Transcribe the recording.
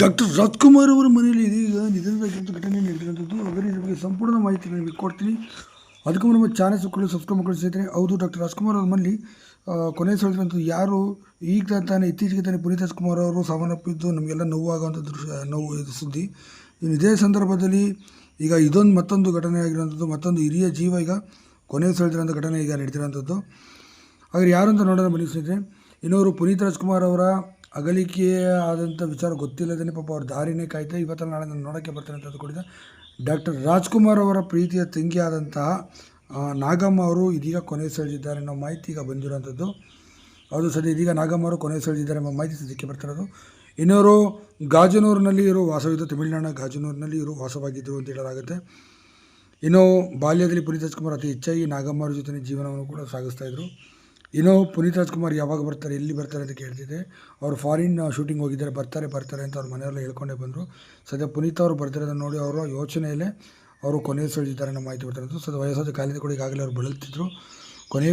Doctor Rajkumar ಅವರ ಮನೆಯಲ್ಲಿ ಇದೀಗ ನಿಧನರಾಗಿರುವಂಥ ಘಟನೆ ನಡೆದಿರುವಂಥದ್ದು. ಅದರ ಬಗ್ಗೆ ಸಂಪೂರ್ಣ ಮಾಹಿತಿ ನಿಮಗೆ ಕೊಡ್ತೀನಿ. ಅದಕ್ಕೂ ನಮ್ಮ ಚಾನಲ್ ಸುಕ್ಕಳು ಸಬ್ಸ್ಕ್ರೈಬ್ ಮಾಡ್ಕೊಂಡು ಸ್ನೇಹಿತರೆ. ಹೌದು, ಡಾಕ್ಟರ್ ರಾಜ್ಕುಮಾರ್ ಅವ್ರ ಮನೇಲಿ ಕೊನೆ ಸಳಿದಂಥ ಯಾರು ಈಗ ತಾನೇ ಇತ್ತೀಚೆಗೆ ತಾನೇ ಪುನೀತ್ ರಾಜ್ಕುಮಾರ್ ಅವರು ಸಾವನ್ನಪ್ಪಿದ್ದು ನಮಗೆಲ್ಲ ನೋವಾಗುವಂಥ ನೋವು ಇದು ಸುದ್ದಿ. ಇದೇ ಸಂದರ್ಭದಲ್ಲಿ ಈಗ ಇದೊಂದು ಮತ್ತೊಂದು ಘಟನೆ ಆಗಿರುವಂಥದ್ದು. ಮತ್ತೊಂದು ಹಿರಿಯ ಜೀವ ಈಗ ಕೊನೆ ಸಳಿದಿರೋಂಥ ಘಟನೆ ಈಗ ನಡೆದಿರೋಂಥದ್ದು. ಹಾಗೆ ಯಾರು ಅಂತ ನೋಡೋಣ ಬನ್ನಿ ಸ್ನೇಹಿತರೆ. ಇನ್ನೋರು ಪುನೀತ್ ರಾಜ್ಕುಮಾರ್ ಅವರ ಅಗಲಿಕೆ ಆದಂಥ ವಿಚಾರ ಗೊತ್ತಿಲ್ಲದೇ ಪಾಪ ಅವ್ರ ದಾರಿನೇ ಕಾಯ್ತಾ ಇವತ್ತು ನಾಳೆ ನಾನು ನೋಡೋಕ್ಕೆ ಬರ್ತಾರೆ ಅಂತ ಅಂದ್ಕೊಂಡಿದ್ದೆ. ಡಾಕ್ಟರ್ ರಾಜ್ಕುಮಾರ್ ಅವರ ಪ್ರೀತಿಯ ತಂಗಿ ಆದಂತಹ ನಾಗಮ್ಮ ಅವರು ಇದೀಗ ಕೊನೆ ಸೆಳೆದಿದ್ದಾರೆ ಅನ್ನೋ ಮಾಹಿತಿ ಈಗ ಬಂದಿರೋಂಥದ್ದು. ಅದು ಸದ್ಯ ಇದೀಗ ನಾಗಮ್ಮ ಅವರು ಕೊನೆ ಸೆಳೆದಿದ್ದಾರೆ ಎಂಬ ಮಾಹಿತಿ ಸದ್ಯಕ್ಕೆ ಬರ್ತಿರೋದು. ಇನ್ನೋರು ಗಾಜನೂರಿನಲ್ಲಿ ಇರೋ ವಾಸವಿದ್ದು, ತಮಿಳುನಾಡಿನ ಗಾಜನೂರಿನಲ್ಲಿ ಇರೋ ವಾಸವಾಗಿದ್ದರು ಅಂತ ಹೇಳಲಾಗುತ್ತೆ. ಇನ್ನು ಬಾಲ್ಯದಲ್ಲಿ ಪುನೀತ್ ರಾಜ್ಕುಮಾರ್ ಅತಿ ಹೆಚ್ಚಾಗಿ ನಾಗಮ್ಮ ಅವ್ರ ಜೊತೆ ಜೀವನವನ್ನು ಕೂಡ ಸಾಗಿಸ್ತಾಯಿದ್ರು. ಇನ್ನೂ ಪುನೀತ್ ರಾಜ್ಕುಮಾರ್ ಯಾವಾಗ ಬರ್ತಾರೆ, ಎಲ್ಲಿ ಬರ್ತಾರೆ ಅಂತ ಕೇಳ್ತಿದ್ದೆ. ಅವರು ಫಾರಿನ್ ಶೂಟಿಂಗ್ ಹೋಗಿದ್ದಾರೆ, ಬರ್ತಾರೆ ಅಂತ ಅವ್ರ ಮನೆಯಲ್ಲ ಹೇಳ್ಕೊಂಡೇ ಬಂದರು. ಸದ್ಯ ಪುನೀತ್ ಅವರು ಬರ್ತಿರೋದನ್ನು ನೋಡಿ ಅವರ ಯೋಚನೆಯಲ್ಲೇ ಅವರು ಕೊನೆ ಸೆಳೆದಿದ್ದಾರೆ ಅನ್ನೋ ಮಾಹಿತಿ ಬರ್ತಿರೋದು. ಸದ್ಯ ವಯಸ್ಸಾದ ಕಾಯಿಲೆ ಕೂಡ ಈಗಾಗಲೇ ಅವರು ಬಳಲ್ತಿದ್ರು. ಕೊನೆ